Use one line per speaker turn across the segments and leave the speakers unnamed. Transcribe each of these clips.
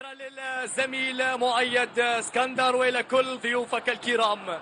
للزميل مؤيد اسكندر والى كل ضيوفك الكرام.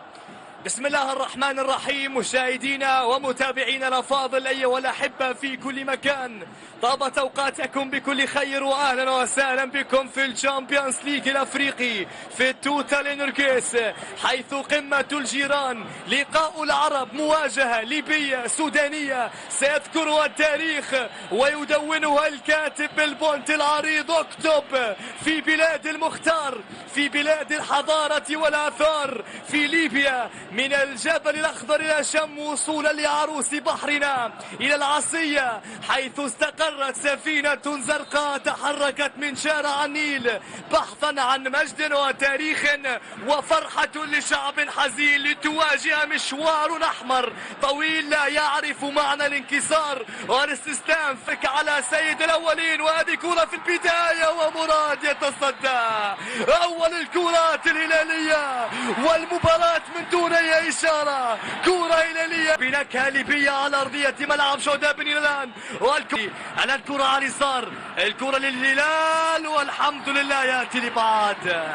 بسم الله الرحمن الرحيم. مشاهدينا ومتابعينا الافاضل ايها الاحبه في كل مكان، طابت اوقاتكم بكل خير واهلا وسهلا بكم في الشامبيونز ليج الافريقي في التوتال نركيس، حيث قمه الجيران، لقاء العرب، مواجهه ليبيه سودانيه سيذكرها التاريخ ويدونها الكاتب بالبونت العريض. اكتب في بلاد المختار، في بلاد الحضاره والاثار، في ليبيا، من الجبل الأخضر إلى شم، وصولا لعروس بحرنا إلى العصية، حيث استقرت سفينة زرقاء تحركت من شارع النيل بحثا عن مجد وتاريخ وفرحة لشعب حزين لتواجه مشوار أحمر طويل لا يعرف معنى الانكسار والاستسلام. فك على سيد الأولين، وهذه كرة في البداية ومراد يتصدى أول الكرات الهلالية والمباراة من دون إشارة. كرة هلالية بنكهة ليبية على أرضية ملعب شهداء بن هلال، الآن الكرة على اليسار، الكرة للهلال والحمد لله يأتي لبعد.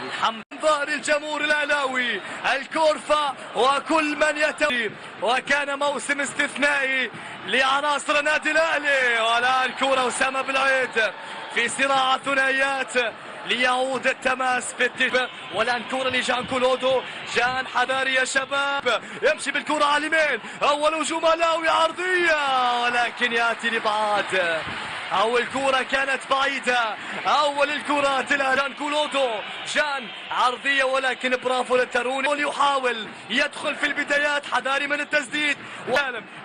الحمد ظهر الجمهور الأهلاوي، الكورفة وكل من يتوي، وكان موسم استثنائي لعناصر النادي الأهلي. والآن كرة أسامة بالعيد في صراع ثنائيات ليعود التماس في التلف. والآن كرة لجان كولودو، جان حذاري يا شباب، يمشي بالكرة على اليمين، أول هجوم أهلاوي عرضية ولكن يأتي لبعاد. أول كرة كانت بعيدة، أول الكرات جان كولودو، جان عرضية ولكن برافو للتروني، يحاول يدخل في البدايات، حذاري من التسديد،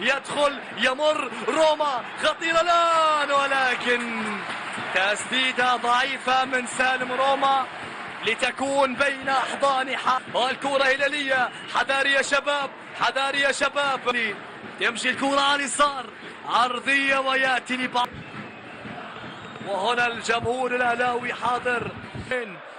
يدخل يمر روما خطيرة الآن ولكن تسديدة ضعيفة من سالم روما لتكون بين أحضان والكرة هلالية. حذاري يا شباب، حذاري يا شباب، يمشي الكرة على اليسار عرضية ويأتي لبعض. وهنا الجمهور الأهلاوي حاضر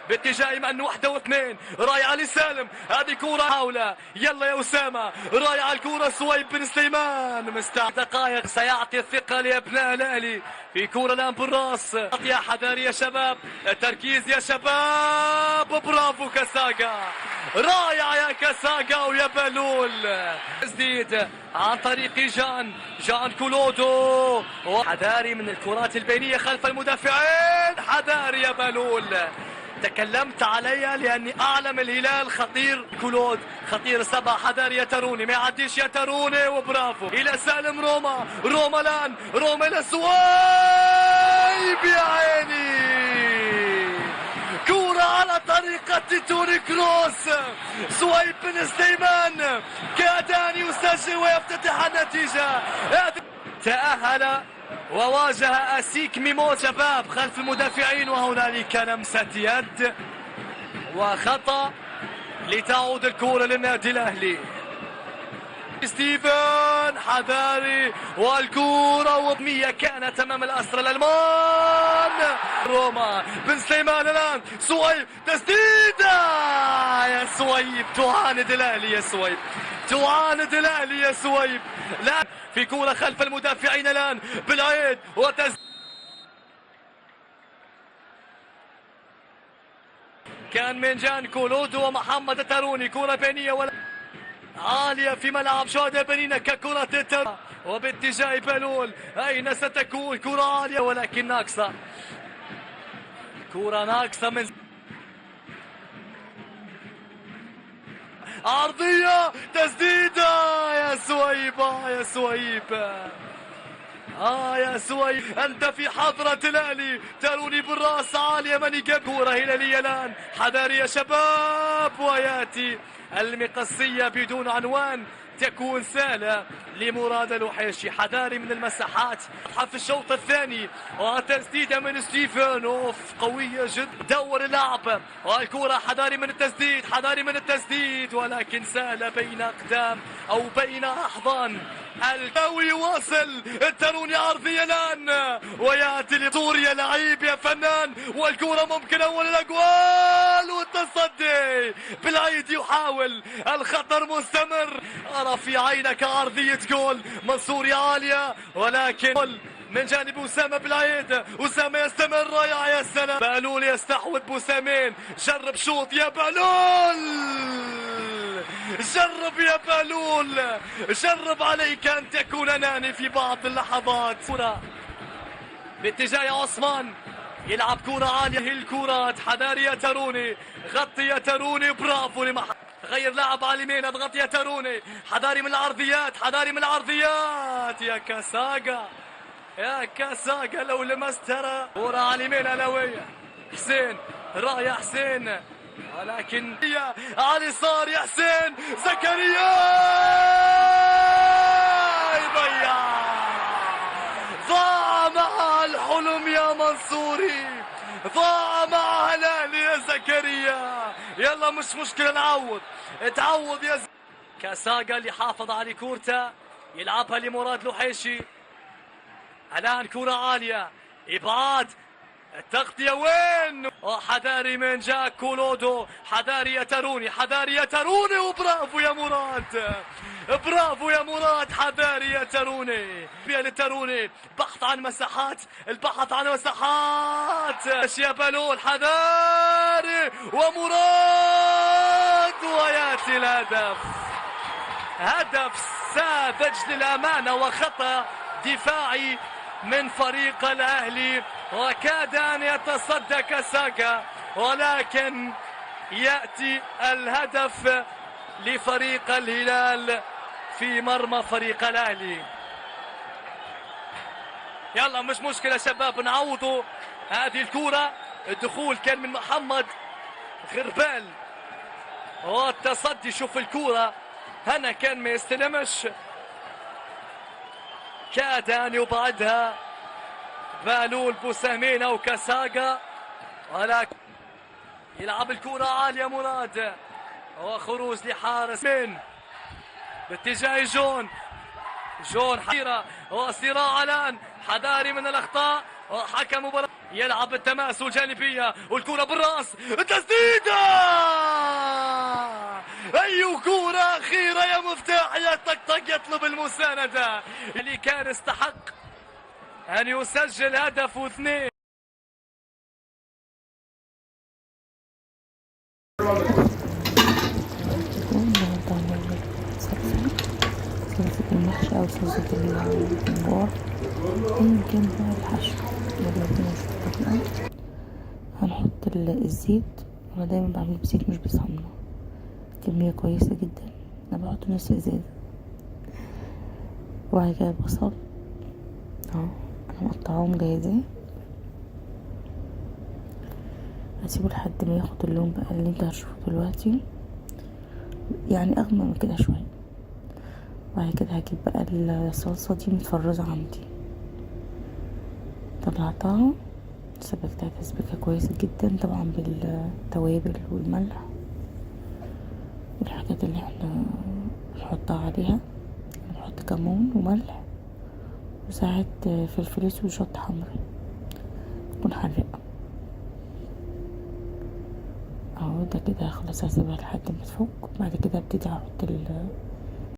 باتجاه من واحدة واثنين، رايح علي سالم، هذه كرة حاولة، يلا يا أسامة، رايح على الكرة سويب بن سليمان، مستعد دقائق سيعطي الثقة لأبناء الأهلي في كرة الآن بالراس. يا حذاري يا شباب، التركيز يا شباب، برافو كاساغا، رايع يا كاساغا ويا بلول. تسديد عن طريق جان كولودو، حذاري من الكرات البينية خلف المدافعين، حذاري يا بلول. تكلمت عليها لاني اعلم الهلال خطير، كولود خطير، سبع حذاري يا تروني، ما يعديش يا تروني، وبرافو الى سالم روما، روما الان، روما الى سويب يا عيني، كرة على طريقة توني كروس، سويب بن سليمان كاد ان يسجل ويفتتح النتيجة. تأهل وواجه أسيك ميمو شباب خلف المدافعين، وهنالك لمسة يد وخطأ لتعود الكرة للنادي الأهلي. ستيفن حذاري والكرة وهمية كانت أمام الأسرى الألمان. روما بن سليمان الآن، سويب تسديدة يا سويب، تعاند الأهلي يا سويب، تعاند الأهلي يا سويب. لا في كرة خلف المدافعين الآن بالعيد كان من جان كولودو ومحمد التروني، كرة بينية ولا عالية في ملعب شهداء بنينا ككرة التر وباتجاه بلول، أين ستكون؟ كرة عالية ولكن ناقصة، كرة ناقصة من عرضية، تسديدة يا سويب، يا سويب، يا سويب، أنت في حضرة الأهلي. تروني بالرأس عالية، من يجيب كرة هلالية الآن، حذاري يا شباب، ويأتي المقصية بدون عنوان تكون سهلة لمراد الوحيشي. حذاري من المساحات في الشوط الثاني، وتسديدة من ستيفن، اوف قوية جدا، دور اللعب والكرة، حذاري من التسديد، حذاري من التسديد ولكن سهلة بين أقدام أو بين أحضان الكاوي. يواصل التروني عرضية الآن ويأتي لسوريا، لعيب يا فنان، والكرة ممكن أول الأجوال والتصدي بالعيد، يحاول، الخطر مستمر، أرى في عينك عرضية جول منصوري عالية ولكن من جانب أسامة بالعيد. أسامة يستمر، رائع، يا سلام. بهلول يستحوذ بوسامين، جرب شوط يا بهلول، جرب يا بهلول، جرب، عليك أن تكون أناني في بعض اللحظات. كرة باتجاه عثمان، يلعب كرة عالية، هي الكرات. حذاري يا تروني، غطي يا تروني، برافو لمحمد. غير لاعب على اليمين، اضغط يا تروني، حذاري من العرضيات، حذاري من العرضيات يا كاساغا، يا كاساغا لو لمست ترى. كرة على اليمين علوية، حسين، رائع حسين، ولكن على اليسار يا حسين، زكريا يضيع، ضاع مع الحلم يا منصوري، ضاع مع هلال يا زكريا. يلا مش مشكلة، نعوض، تعوض يا كاساغا اللي حافظ على كورته، يلعبها لمراد لوحيشي. الآن كرة عالية، إبعاد، التغطية وين؟ حذاري من جاك كولودو، حذاري يا تروني، حذاري يا تروني، وبرافو يا مراد، برافو يا مراد، حذاري يا تروني. بيا للتروني، بحث عن مساحات، البحث عن مساحات. يا بلول، حذاري ومراد، وياتي الهدف. هدف ساذج للأمانة وخطأ دفاعي من فريق الأهلي، وكاد أن يتصدى كاساغا، ولكن يأتي الهدف لفريق الهلال في مرمى فريق الأهلي. يلا مش مشكلة شباب، نعوضوا هذه الكرة. الدخول كان من محمد غربال، والتصدي، شوف الكرة هنا كان ما يستلمش، كاد أن يبعدها بهلول بوسامين أو كاساغا، ولكن يلعب الكرة عالية مراد، وخروج لحارس من باتجاه جون حيرة، وصراع الآن، حذاري من الأخطاء، وحكم مباراة يلعب التماس الجانبية، والكرة بالرأس، تسديدة، أي كرة أخيرة يا مفتاح، يا طقطق يطلب المساندة، اللي كان استحق أن يسجل هدف واثنين.
صلصة المحشي أو صلصة البنجار، أيا كان بقى الحشو. يلا بينا نشوف الطريقة. هنحط الزيت، أنا دايما بعمل بزيت مش بسمنة، كمية كويسة جدا، أنا بحط نص إزازة. وبعد كده البصل اهو أنا مقطعاهم جاهزين، هسيبه لحد ما ياخد اللون بقى اللي انت هتشوفه دلوقتي، يعني أغمق من كده شوية. وبعد كده هجيب بقى الصلصة دي متفرزة عندي، طلعتها سبكتها تسبيكة كويسة جدا، طبعا بالتوابل والملح والحاجات اللي احنا نحطها عليها. نحط كمون وملح وساعات فلفل اسود وشطة حمرا تكون حرقة اهو. ده كده خلاص، هسيبها لحد ما تفك، وبعد كده ابتدي احط